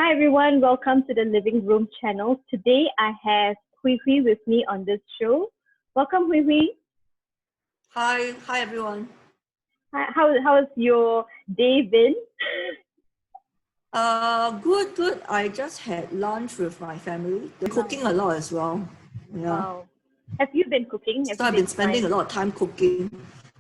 Hi everyone, welcome to the Living Room channel. Today I have Hwee Hwee with me on this show. Welcome Hwee Hwee. Hi everyone. How has your day been? Good. I just had lunch with my family. They're cooking a lot as well. Yeah. Wow. Have you been cooking? So I've been spending a lot of time cooking.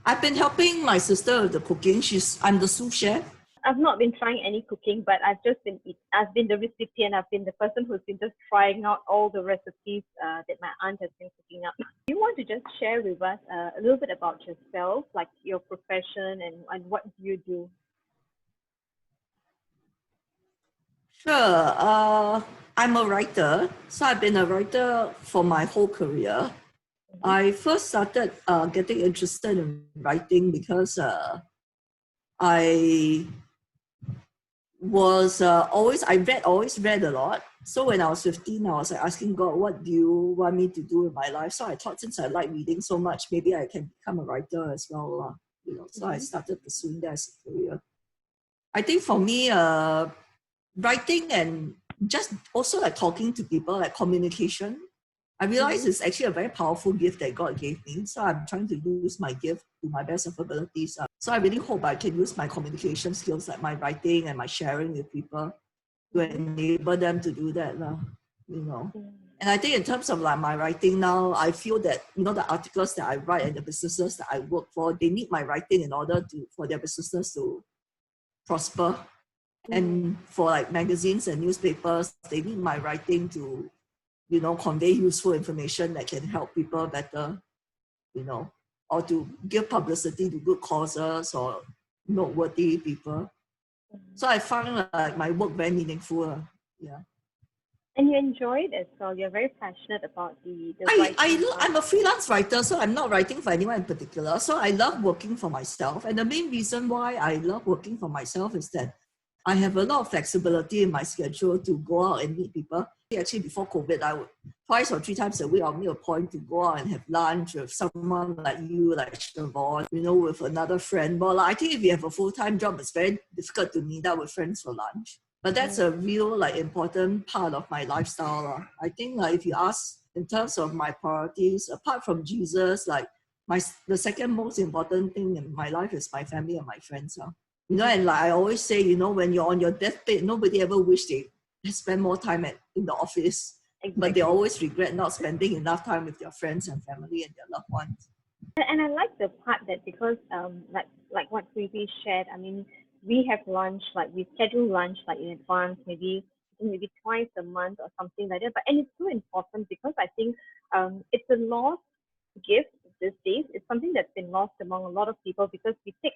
I've been helping my sister with the cooking. I'm the sous chef. I've not been trying any cooking, but I've been the recipient. I've been the person who's been just trying out all the recipes that my aunt has been cooking up. Do you want to just share with us a little bit about yourself, like your profession and what do you do? Sure. I'm a writer. So I've been a writer for my whole career. I first started getting interested in writing because I was always read a lot. So when I was 15, I was like asking God, what do you want me to do in my life? So I thought, since I like reading so much, maybe I can become a writer as well. So I started pursuing that as a career. I think for me, writing and just also like talking to people, like communication, I realized it's actually a very powerful gift that God gave me. So I'm trying to use my gift to my best of abilities. So I really hope I can use my communication skills, like my writing and my sharing with people, to enable them to do that. And I think in terms of like my writing now, I feel that, the articles that I write and the businesses that I work for, they need my writing in order for their businesses to prosper. And for like magazines and newspapers, they need my writing to convey useful information that can help people better, or to give publicity to good causes or noteworthy people. So I found like my work very meaningful. Yeah. And you enjoy it as well. You're very passionate about the writing. I'm a freelance writer, so I'm not writing for anyone in particular. So I love working for myself. And the main reason why I love working for myself is that I have a lot of flexibility in my schedule to go out and meet people. Actually, before COVID, I would twice or three times a week, I'll make a point to go out and have lunch with someone like you, like Siobhan, with another friend. But I think if you have a full-time job, it's very difficult to meet up with friends for lunch. But that's a real important part of my lifestyle. I think if you ask in terms of my priorities, apart from Jesus, the second most important thing in my life is my family and my friends. And like I always say, when you're on your deathbed, nobody ever wish they spend more time in the office. Exactly. But they always regret not spending enough time with their friends and family and their loved ones. And I like the part that because like what Hwee shared, I mean, we have lunch, like we schedule lunch like in advance, maybe twice a month or something like that. And it's so important because I think it's a lost gift these days. It's something that's been lost among a lot of people because we take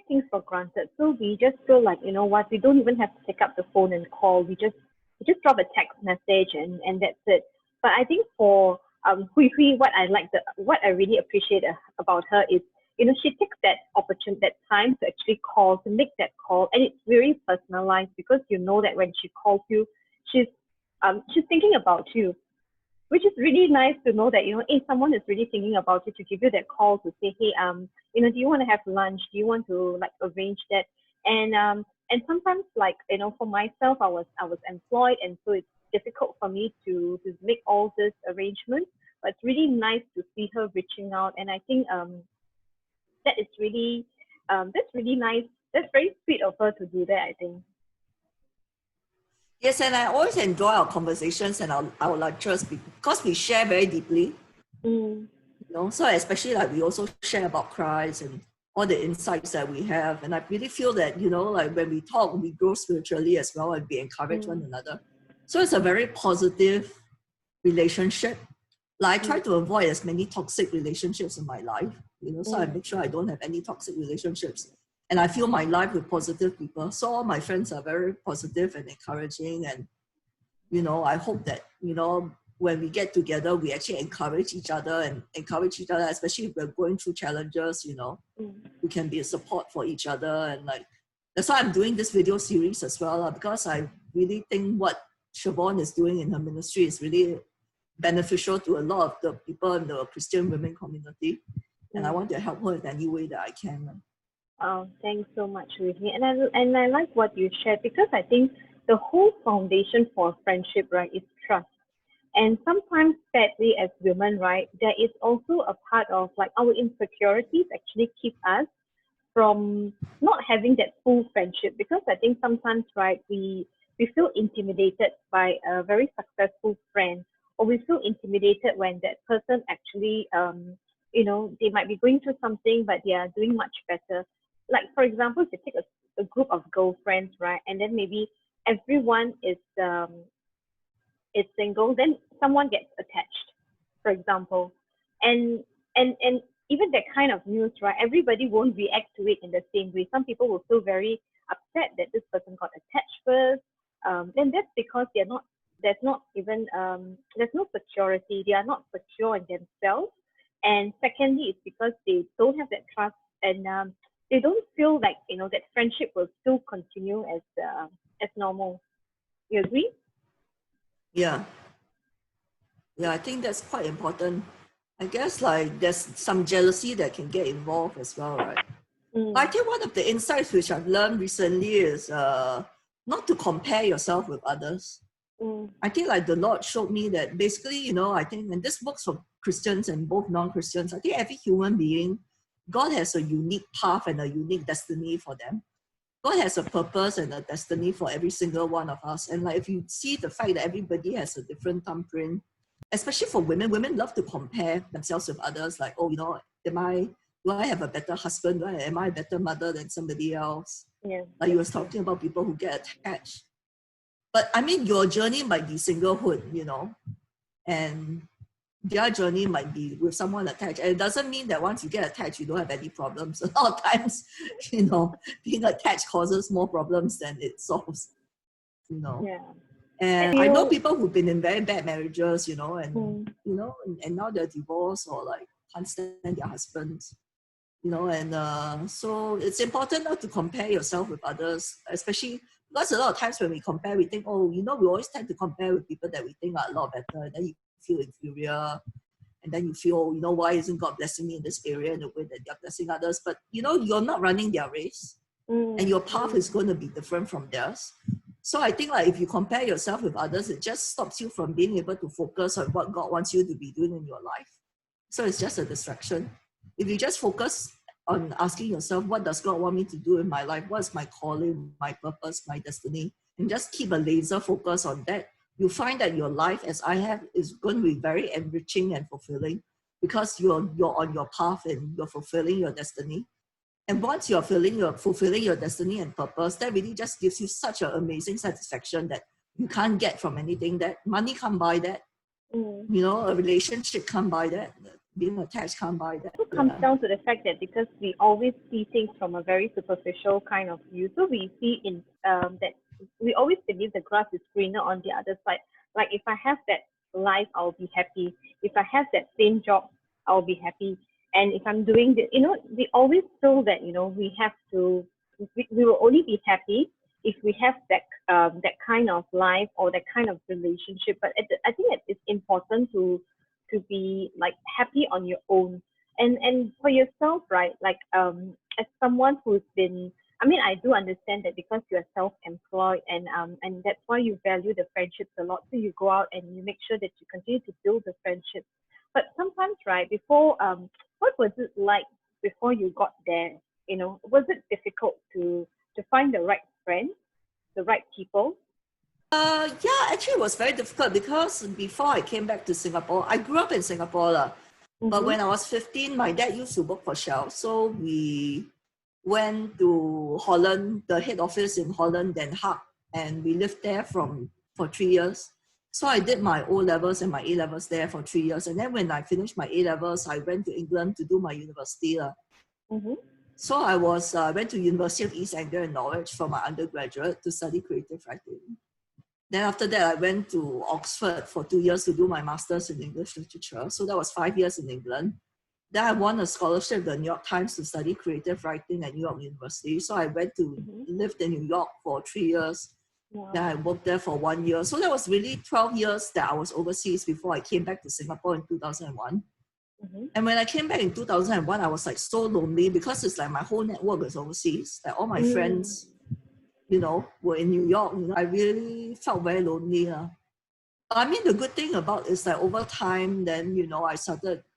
things for granted. So we just feel like, what, we don't even have to pick up the phone and call. We just drop a text message and that's it. But I think for Hwee Hwee, what I really appreciate about her is, she takes that opportunity, that time to actually to make that call, and it's very personalized because you know that when she calls you, she's thinking about you, which is really nice to know that, hey, someone is really thinking about you to give you that call to say, hey, do you want to have lunch? Do you want to like arrange that? And sometimes, like, for myself, I was employed, and so it's difficult for me to make all this arrangements. But it's really nice to see her reaching out, and I think that is really that's really nice. That's very sweet of her to do that, I think. Yes, and I always enjoy our conversations and our lectures because we share very deeply. So especially like we also share about Christ and all the insights that we have. And I really feel that, like when we talk, we grow spiritually as well and we encourage one another. So it's a very positive relationship. Like I try to avoid as many toxic relationships in my life, so I make sure I don't have any toxic relationships. And I fill my life with positive people. So all my friends are very positive and encouraging. And, I hope that, when we get together, we actually encourage each other, especially if we're going through challenges, we can be a support for each other. And like, that's why I'm doing this video series as well, because I really think what Siobhan is doing in her ministry is really beneficial to a lot of the people in the Christian women community. And I want to help her in any way that I can. Oh, thanks so much, Hwee Hwee. And I like what you shared because I think the whole foundation for a friendship, right, is trust. And sometimes, sadly, as women, right, there is also a part of like our insecurities actually keep us from not having that full friendship, because I think sometimes, right, we feel intimidated by a very successful friend, or we feel intimidated when that person actually, they might be going through something, but they are doing much better. Like, for example, if you take a group of girlfriends, right, and then maybe everyone is single, then someone gets attached, for example. And and and even that kind of news, right, everybody won't react to it in the same way. Some people will feel very upset that this person got attached first. Then that's because there's no security. They are not secure in themselves. And secondly, it's because they don't have that trust, and they don't feel like that friendship will still continue as normal. You agree? Yeah. Yeah, I think that's quite important. I guess like there's some jealousy that can get involved as well, right? I Mm, think one of the insights which I've learned recently is not to compare yourself with others. mm, I think like the Lord showed me that basically, I think, and this works for Christians and both non-Christians, I think every human being, God has a unique path and a unique destiny for them. God has a purpose and a destiny for every single one of us. And like if you see the fact that everybody has a different thumbprint, especially for women love to compare themselves with others. Like, oh, do I have a better husband? Am I a better mother than somebody else? yeah, Like you that's was true. talking about people who get attached. But I mean, your journey might be singlehood, and their journey might be with someone attached. And it doesn't mean that once you get attached, you don't have any problems. A lot of times, being attached causes more problems than it solves, you know. Yeah. And And I know you, people who've been in very bad marriages, mm, and now they're divorced or like can't stand their husbands, and so it's important not to compare yourself with others, especially because a lot of times when we compare, we think, oh, we always tend to compare with people that we think are a lot better, and then you feel inferior, and then you feel, oh, why isn't God blessing me in this area in the way that they're blessing others? But you're not running their race, and mm, your path is going to be different from theirs. So I think like if you compare yourself with others, it just stops you from being able to focus on what God wants you to be doing in your life. So it's just a distraction. If you just focus on asking yourself, what does God want me to do in my life? What's my calling, my purpose, my destiny? And just keep a laser focus on that. You find that your life, as I have, is going to be very enriching and fulfilling because you're on your path and you're fulfilling your destiny. And once you're fulfilling your destiny and purpose, that really just gives you such an amazing satisfaction that you can't get from anything. That money can't buy that. mm. A relationship can't buy that. Being attached can't buy that. It comes Yeah. down to the fact that because we always see things from a very superficial kind of view, so we see in that we always believe the grass is greener on the other side. Like if I have that life, I'll be happy. If I have that same job, I'll be happy. And if I'm doing the, we always feel that we have to, we will only be happy if we have that kind of life or that kind of relationship. But I think it's important to be like happy on your own, and for yourself, right? Like as someone who's been, I mean, I do understand that because you're self-employed, and that's why you value the friendships a lot, so you go out and you make sure that you continue to build the friendships. But sometimes, right, before what was it like before you got there? Was it difficult to find the right friends, the right people? Yeah, actually, it was very difficult because before I came back to Singapore, I grew up in Singapore, lah. But Mm-hmm. when I was 15, my dad used to work for Shell. So we went to Holland, the head office in Holland, Den Haag, and we lived there for 3 years. So I did my O levels and my A levels there for 3 years. And then when I finished my A levels, I went to England to do my university. Mm-hmm. So I went to University of East Anglia in Norwich for my undergraduate to study creative writing. Then after that, I went to Oxford for 2 years to do my master's in English literature. So that was 5 years in England. Then I won a scholarship at the New York Times to study creative writing at New York University. So I went to Mm-hmm. live in New York for 3 years. Then Wow. I worked there for 1 year. So that was really 12 years that I was overseas before I came back to Singapore in 2001. Mm-hmm. And when I came back in 2001, I was like so lonely because it's like my whole network is overseas. Like all my Mm. friends, were in New York, I really felt very lonely. I mean, the good thing about is that over time, then,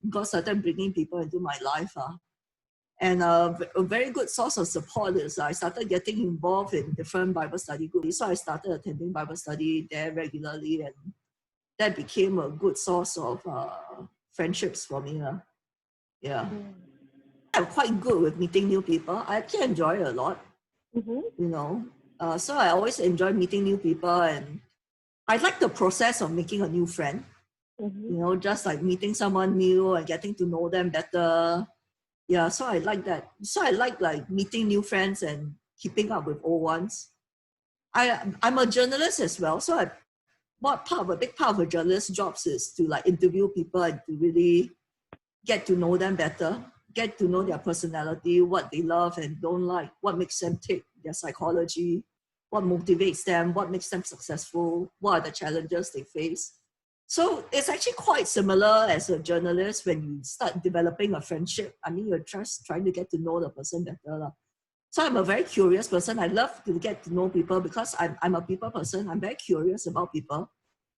God started bringing people into my life. And a very good source of support is I started getting involved in different Bible study groups. So I started attending Bible study there regularly, and that became a good source of friendships for me. Yeah. I'm quite good with meeting new people. I actually enjoy it a lot, so I always enjoy meeting new people, and I like the process of making a new friend, just like meeting someone new and getting to know them better. Yeah, so I like that. So I like meeting new friends and keeping up with old ones. I'm a journalist as well, so a big part of a journalist's jobs is to like interview people and to really get to know them better, get to know their personality, what they love and don't like, what makes them tick, their psychology, what motivates them, what makes them successful, what are the challenges they face. So it's actually quite similar as a journalist when you start developing a friendship. I mean, you're just trying to get to know the person better. So I'm a very curious person. I love to get to know people because I'm a people person. I'm very curious about people.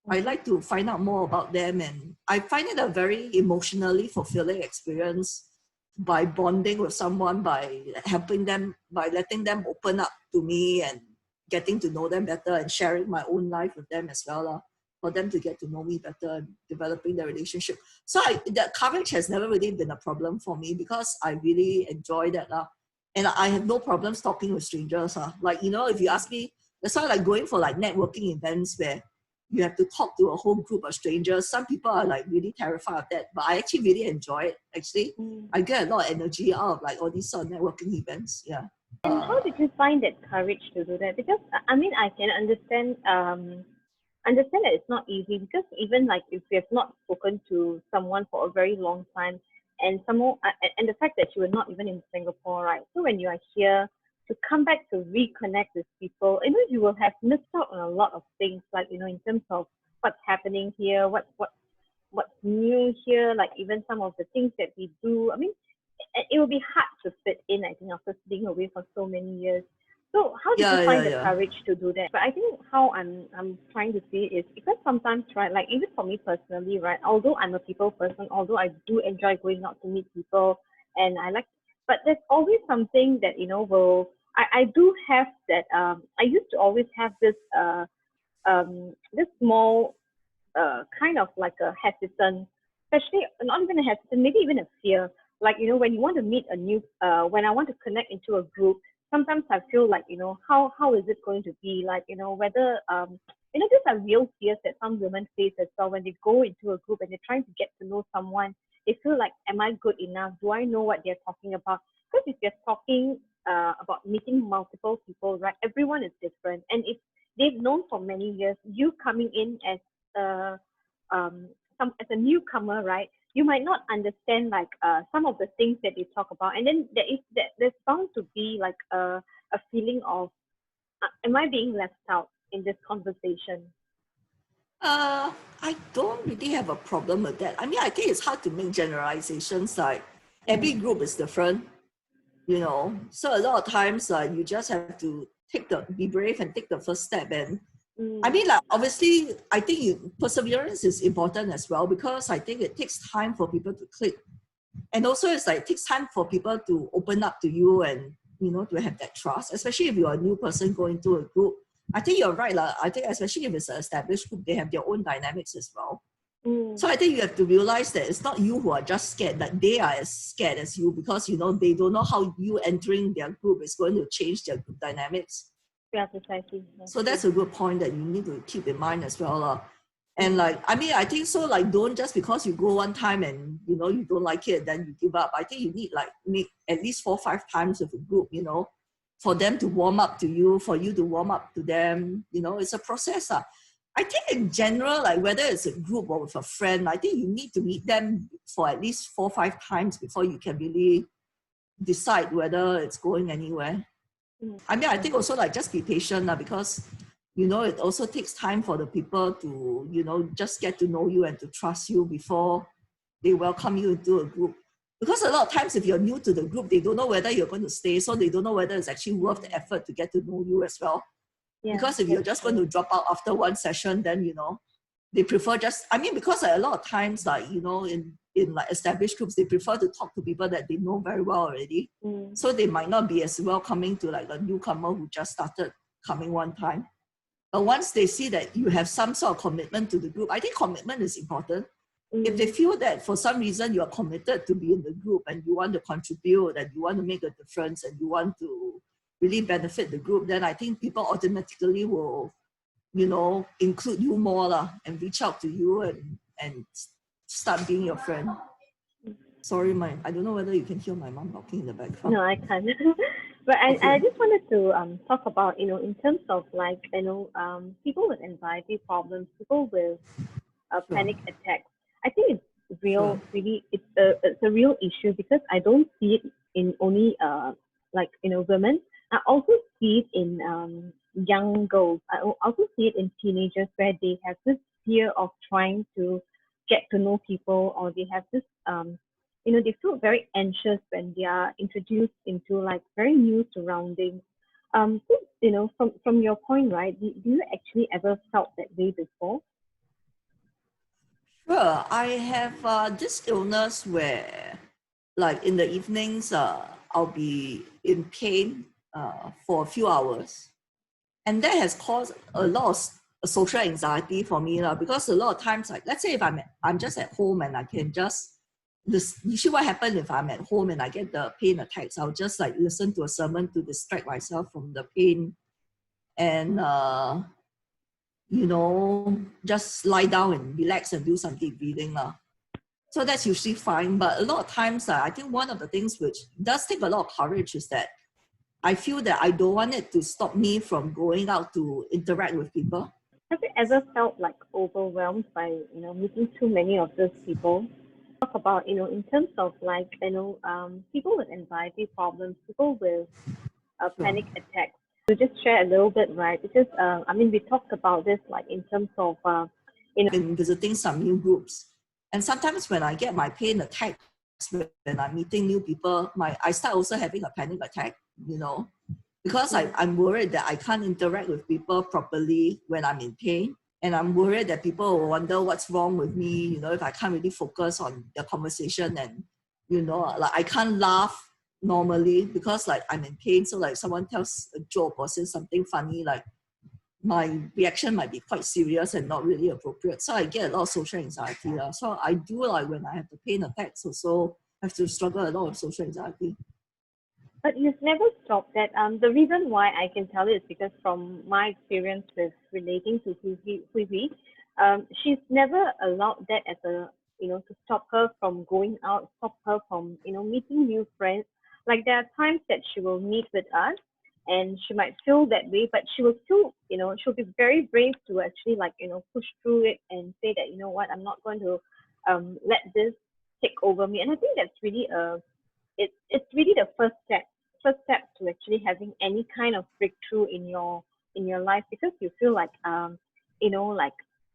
I like to find out more about them, and I find it a very emotionally fulfilling experience by bonding with someone, by helping them, by letting them open up to me and getting to know them better and sharing my own life with them as well, for them to get to know me better and developing the relationship. So the courage has never really been a problem for me because I really enjoy that. And I have no problems talking with strangers. Like, if you ask me, that's why I like going for like networking events where you have to talk to a whole group of strangers. Some people are like really terrified of that, but I actually really enjoy it. Actually, I get a lot of energy out of like all these sort of networking events. Yeah. And how did you find that courage to do that? Because I mean, I can understand that it's not easy, because even like if you have not spoken to someone for a very long time, and and the fact that you were not even in Singapore, right? So when you are here, to come back to reconnect with people, you will have missed out on a lot of things, like in terms of what's happening here, what's new here, like even some of the things that we do. I mean, it will be hard to fit in, I think, after being away for so many years. So how did you find the courage to do that? But I think how I'm trying to see it is because sometimes, right, like even for me personally, right, although I'm a people person, although I do enjoy going out to meet people and I like, but there's always something that, I do have that, I used to always have this small kind of like a hesitant, especially not even a hesitant, maybe even a fear. Like, when you want to meet when I want to connect into a group, sometimes I feel like, how is it going to be? Like, whether, these are real fears that some women face as well when they go into a group and they're trying to get to know someone. They feel like, am I good enough? Do I know what they're talking about? Because if you're talking about meeting multiple people, right, everyone is different. And if they've known for many years, you coming in as uh, as a newcomer, right? You might not understand like some of the things that they talk about, and then there's bound to be like a feeling of am I being left out in this conversation? I don't really have a problem with that. I mean, I think it's hard to make generalizations. Like every group is different, So a lot of times, you just have to be brave and take the first step. And I mean, like obviously, I think perseverance is important as well, because I think it takes time for people to click, and also it's like it takes time for people to open up to you and to have that trust, especially if you're a new person going to a group. I think you're right, I think especially if it's an established group, they have their own dynamics as well. So I think you have to realize that it's not you who are just scared, that they are as scared as you, because they don't know how you entering their group is going to change their group dynamics. Yeah, precisely. So that's a good point that you need to keep in mind as well. And like, I mean, I think so, like, don't just because you go one time and, you don't like it, then you give up. I think you need like make at least 4 or 5 times with a group, for them to warm up to you, for you to warm up to them. It's a process. I think in general, like whether it's a group or with a friend, I think you need to meet them for at least 4 or 5 times before you can really decide whether it's going anywhere. I mean, I think also like just be patient because, it also takes time for the people to, just get to know you and to trust you before they welcome you into a group. because a lot of times if you're new to the group, they don't know whether you're going to stay, so they don't know whether it's actually worth the effort to get to know you as well. Yeah, Because if you're just going to drop out after one session, then, you know, they prefer just, I mean, because like, a lot of times, like, you know, in like established groups, they prefer to talk to people that they know very well already. So they might not be as welcoming to like a newcomer who just started coming one time. But once they see that you have some sort of commitment to the group, I think commitment is important. If they feel that for some reason you are committed to be in the group and you want to contribute and you want to make a difference and you want to really benefit the group, then I think people automatically will, you know, include you more and reach out to you and start being your friend. Sorry, I don't know whether you can hear my mom talking in the background. No, I can't. But I just wanted to talk about, you know, in terms of like, you know, people with anxiety problems, people with panic attacks. I think it's real, really, it's a real issue because I don't see it in only like, you know, women. I also see it in young girls. I also see it in teenagers where they have this fear of trying to get to know people, or they have this you know, they feel very anxious when they are introduced into like very new surroundings. So, you know, from your point, right? Do you actually ever felt that way before? Sure, I have this illness where, like in the evenings, I'll be in pain for a few hours, and that has caused a lot of social anxiety for me, because a lot of times, like let's say if I'm just at home and I can just this usually what happens if I'm at home and I get the pain attacks, I'll just like listen to a sermon to distract myself from the pain and you know, just lie down and relax and do some deep breathing. So that's usually fine. But a lot of times, I think one of the things which does take a lot of courage is that I feel that I don't want it to stop me from going out to interact with people. Have you ever felt like overwhelmed by, you know, meeting too many of those people? Talk about, you know, in terms of like, you know, people with anxiety problems, people with Sure. panic attacks. To just share a little bit, right? Because I mean, we talked about this like in terms of, you know, Been visiting some new groups. And sometimes when I get my pain attacks, when I'm meeting new people, I start also having a panic attack, you know, because I'm worried that I can't interact with people properly when I'm in pain. And I'm worried that people will wonder what's wrong with me, you know, if I can't really focus on the conversation and, you know, like I can't laugh normally because like I'm in pain. So like someone tells a joke or says something funny, like my reaction might be quite serious and not really appropriate. So I get a lot of social anxiety. So I do, like when I have the pain attacks also, I have to struggle a lot with social anxiety. but you've never stopped that. The reason why I can tell it is because from my experience with relating to Hwee Hwee, she's never allowed that as a, you know, to stop her from going out, stop her from, you know, meeting new friends. Like there are times that she will meet with us and she might feel that way, but she will still, you know, she'll be very brave to actually like, you know, push through it and say that, you know what, I'm not going to let this take over me. And I think that's really it's really the first step to actually having any kind of breakthrough in your life, because you feel like you know, like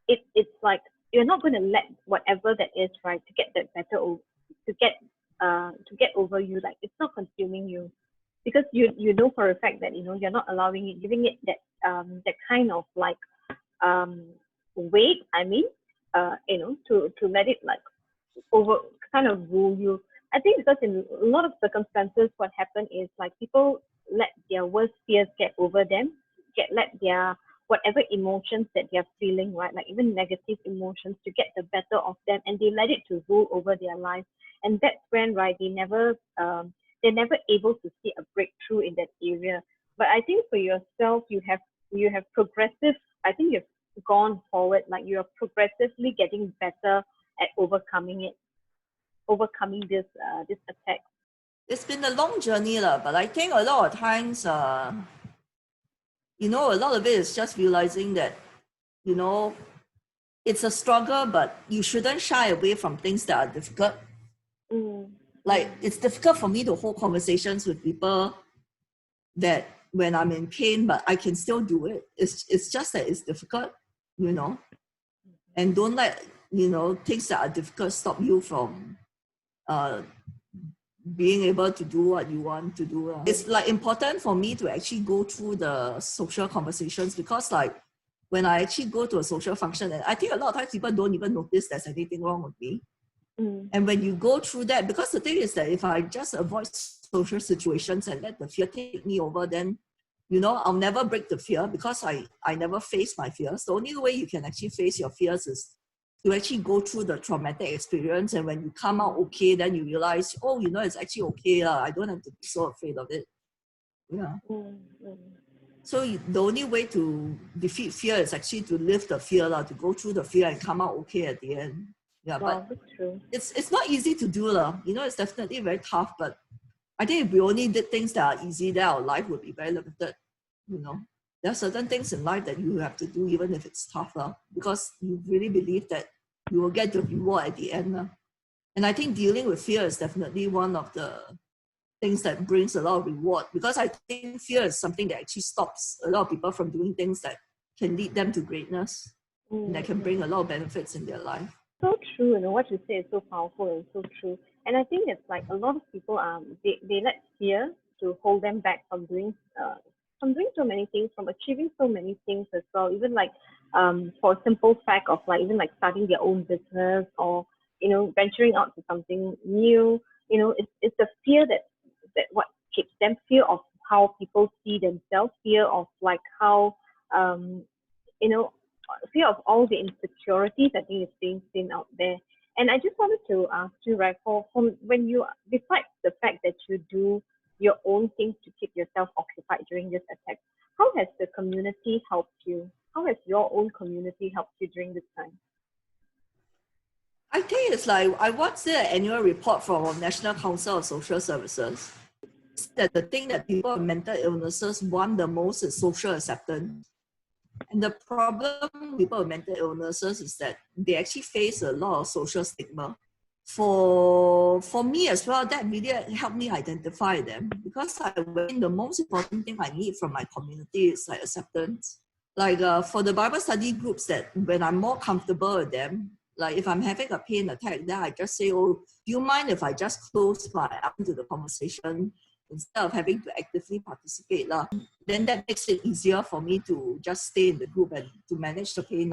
it's like you're not going to let whatever that is, right, to get that better to get over you. Like it's not consuming you, because you know for a fact that, you know, you're not allowing it, giving it that kind of like um weight, I mean, you know, to let it like over kind of rule you. I think because in a lot of circumstances, what happened is like people let their worst fears get over them, let their whatever emotions that they're feeling, right, like even negative emotions, to get the better of them, and they let it to rule over their life. And that's when, right, they're never able to see a breakthrough in that area. But I think for yourself, you have progressive. I think you've gone forward, like you're progressively getting better at overcoming this attack. It's been a long journey, but I think a lot of times, you know, a lot of it is just realizing that, you know, it's a struggle, but you shouldn't shy away from things that are difficult. Like it's difficult for me to hold conversations with people that when I'm in pain, but I can still do it. It's just that it's difficult, you know, and don't let, you know, things that are difficult stop you from being able to do what you want to do. It's like important for me to actually go through the social conversations, because like when I actually go to a social function, and I think a lot of times people don't even notice there's anything wrong with me. And when you go through that, because the thing is that if I just avoid social situations and let the fear take me over, then, you know, I'll never break the fear, because I never face my fears. The only way you can actually face your fears is to actually go through the traumatic experience. And when you come out okay, then you realize, oh, you know, it's actually okay. I don't have to be so afraid of it. Yeah. So the only way to defeat fear is actually to live the fear, to go through the fear and come out okay at the end. Yeah, Wow, but that's true. it's not easy to do. You know, it's definitely very tough, but I think if we only did things that are easy, then our life would be very limited. You know, there are certain things in life that you have to do even if it's tough, because you really believe that you will get the reward at the end. And I think dealing with fear is definitely one of the things that brings a lot of reward, because I think fear is something that actually stops a lot of people from doing things that can lead them to greatness and that can bring a lot of benefits in their life. So true, you know, what you say is so powerful and so true. And I think it's like a lot of people they let fear to hold them back from doing so many things, from achieving so many things as well. Even like for a simple fact of like even like starting their own business, or you know, venturing out to something new. You know, it's the fear that what keeps them, fear of how people see themselves, fear of like how um you know, fear of all the insecurities I think is being seen out there. And I just wanted to ask you, right, for when you, besides the fact that you do your own things to keep yourself occupied during this attack, how has the community helped you? How has your own community helped you during this time? I think it's like, I watched the annual report from our National Council of Social Services. It's that the thing that people with mental illnesses want the most is social acceptance. And the problem with people with mental illnesses is that they actually face a lot of social stigma. For me as well, that really helped me identify them, because the most important thing I need from my community is like acceptance. Like for the Bible study groups, that when I'm more comfortable with them, like if I'm having a pain attack, then I just say, oh, do you mind if I just close my eyes to the conversation instead of having to actively participate? Then that makes it easier for me to just stay in the group and to manage the pain.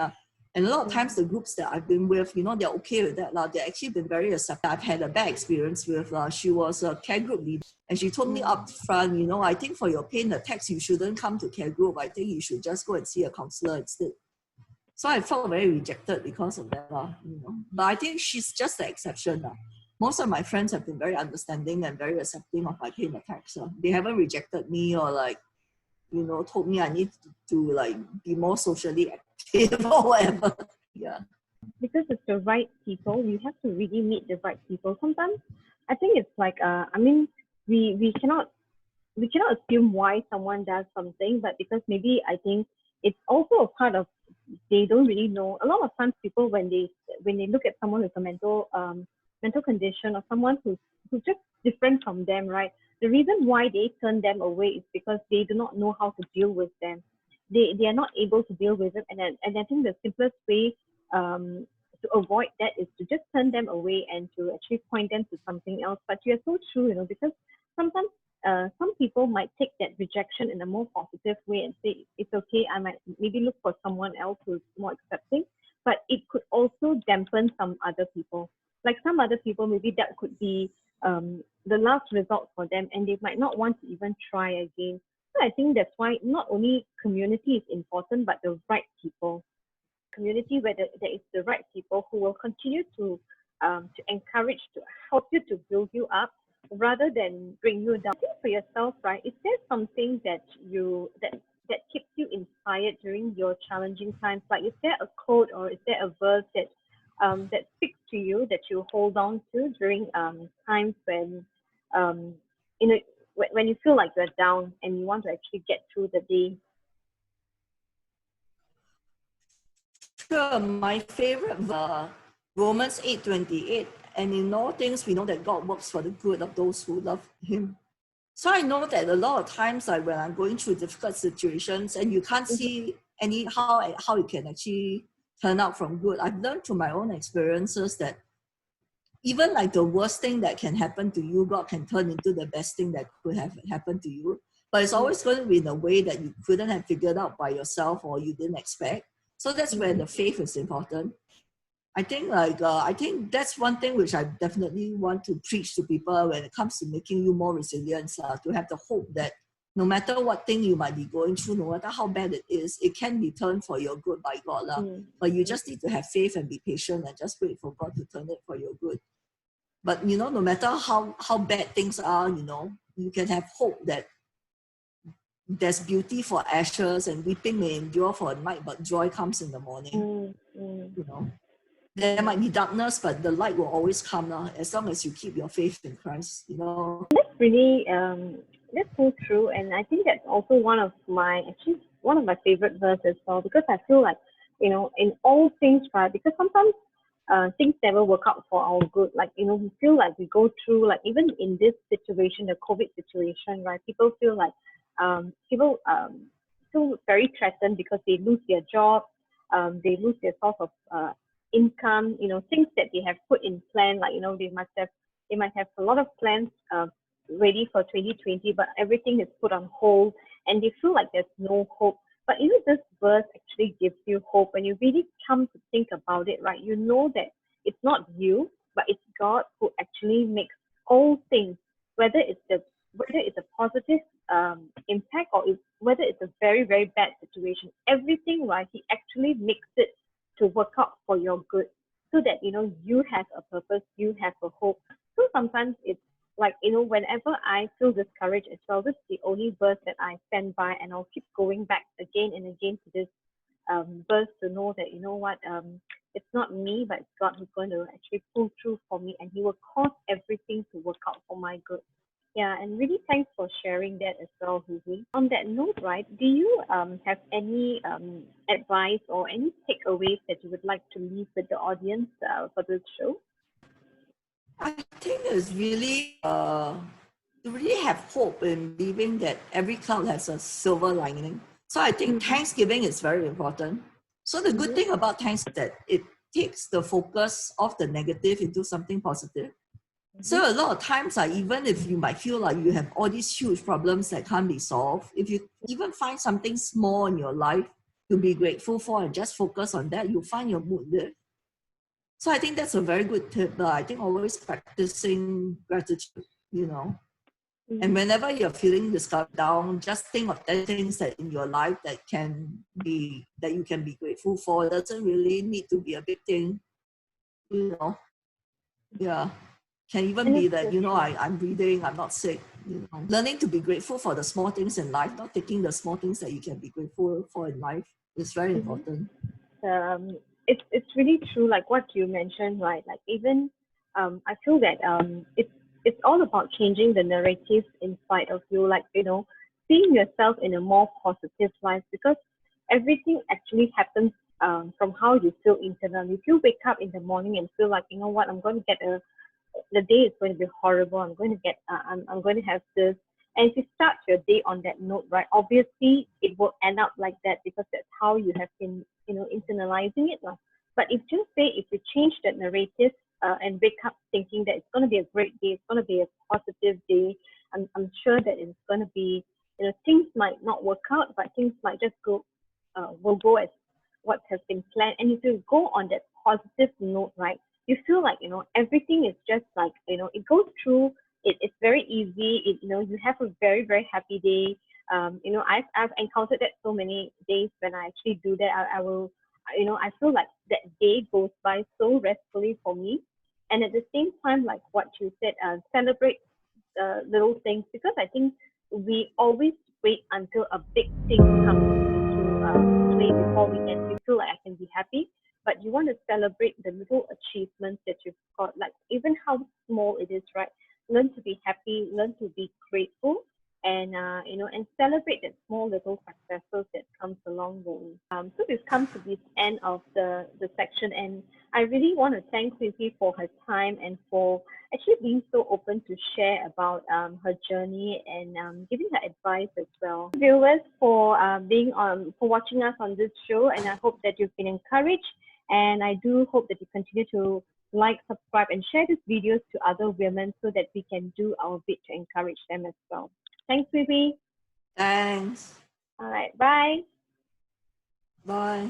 And a lot of times the groups that I've been with, you know, they're okay with that. They've actually been very accepting. I've had a bad experience with, she was a care group leader, and she told me up front, you know, I think for your pain attacks, you shouldn't come to care group. I think you should just go and see a counselor instead. So I felt very rejected because of that. You know. But I think she's just the exception. Most of my friends have been very understanding and very accepting of my pain attacks. They haven't rejected me or like, you know, told me I need to like be more socially active or whatever. Yeah. Because it's the right people, you have to really meet the right people. Sometimes I think it's like I mean, we cannot assume why someone does something, but because maybe I think it's also a part of, they don't really know. A lot of times people when they look at someone with a mental condition, or someone who's just different from them, right? The reason why they turn them away is because they do not know how to deal with them. They are not able to deal with it, and I think the simplest way to avoid that is to just turn them away and to actually point them to something else. But you're so true, you know, because sometimes some people might take that rejection in a more positive way and say, it's okay, I might maybe look for someone else who's more accepting. But it could also dampen some other people. Like some other people, maybe that could be the last resort for them, and they might not want to even try again. So I think that's why not only community is important, but the right people. Community where there is the right people who will continue to encourage, to help you, to build you up, rather than bring you down. I think for yourself, right? Is there something that that keeps you inspired during your challenging times? Like, is there a quote or is there a verse that speaks to you, that you hold on to during times when um, you know, when you feel like you're down and you want to actually get through the day? Sure, my favorite Romans 8:28, and in all things we know that God works for the good of those who love him. So I know that a lot of times, like when I'm going through difficult situations and you can't see how it can actually turn out from good, I've learned through my own experiences that even like the worst thing that can happen to you, God can turn into the best thing that could have happened to you. But it's always going to be in a way that you couldn't have figured out by yourself or you didn't expect. So that's where the faith is important. I think that's one thing which I definitely want to preach to people when it comes to making you more resilient, to have the hope that no matter what thing you might be going through, no matter how bad it is, it can be turned for your good by God. But you just need to have faith and be patient and just wait for God to turn it for your good. But no matter how bad things are, you can have hope that there's beauty for ashes and weeping may endure for a night, but joy comes in the morning. There might be darkness, but the light will always come as long as you keep your faith in Christ. That's really that's so true, and I think that's also one of my favorite verses as well, because I feel like in all things, right? Because sometimes things never work out for our good. Like we feel like we go through, like even in this situation, the COVID situation, right? People feel like feel very threatened because they lose their job, they lose their source of income, things that they have put in plan, like they might have a lot of plans ready for 2020, but everything is put on hold and they feel like there's no hope. But this verse actually gives you hope when you really come to think about it, right? You know that it's not you, but it's God who actually makes all things, whether it's a positive impact, or whether it's a very, very bad situation, everything, right? He actually makes it to work out for your good, so that you have a purpose, you have a hope. So sometimes it's like whenever I feel discouraged as well, this is the only verse that I stand by, and I'll keep going back again and again to this verse to know that it's not me, but it's God who's going to actually pull through for me, and He will cause everything to work out for my good. Yeah, and really thanks for sharing that as well, Hwee Hwee. On that note, right, do you have any advice or any takeaways that you would like to leave with the audience for this show? I think it's really to really have hope in believing that every cloud has a silver lining. So I think Thanksgiving is very important. So the good thing about Thanksgiving is that it takes the focus off the negative into something positive. So a lot of times, even if you might feel like you have all these huge problems that can't be solved, if you even find something small in your life to be grateful for and just focus on that, you'll find your mood lift. So I think that's a very good tip. I think always practicing gratitude, And whenever you're feeling discouraged down, just think of the things that in your life that you can be grateful for. It doesn't really need to be a big thing, Yeah. Can even be that, I'm breathing, I'm not sick. Learning to be grateful for the small things in life, not taking the small things that you can be grateful for in life is very important. It's really true, like what you mentioned, right? Like even I feel that it's all about changing the narrative inside of you, like seeing yourself in a more positive light, because everything actually happens from how you feel internally. If you wake up in the morning and feel like I'm going to get the day is going to be horrible. I'm going to get I'm going to have this. And if you start your day on that note, right, obviously it will end up like that, because that's how you have been, internalizing it. But if you change that narrative and wake up thinking that it's going to be a great day, it's going to be a positive day, I'm sure that it's going to be, things might not work out, but things might just will go as what has been planned. And if you go on that positive note, right, you feel like everything is just like it goes through. It's very easy. You have a very, very happy day. I've encountered that so many days when I actually do that. I will, I feel like that day goes by so restfully for me. And at the same time, like what you said, celebrate little things, because I think we always wait until a big thing comes into play before we feel like I can be happy. But you want to celebrate the little achievements that you've got, like even how small it is, right? Learn to be happy, learn to be grateful, and and celebrate that small little successes that comes along the way. So we've come to this end of the section, and I really want to thank Hwee Hwee for her time and for actually being so open to share about her journey and giving her advice as well. Viewers, for for watching us on this show, and I hope that you've been encouraged, and I do hope that you continue to like, subscribe, and share these videos to other women so that we can do our bit to encourage them as well. Thanks, Hwee Hwee. Thanks. All right, bye. Bye.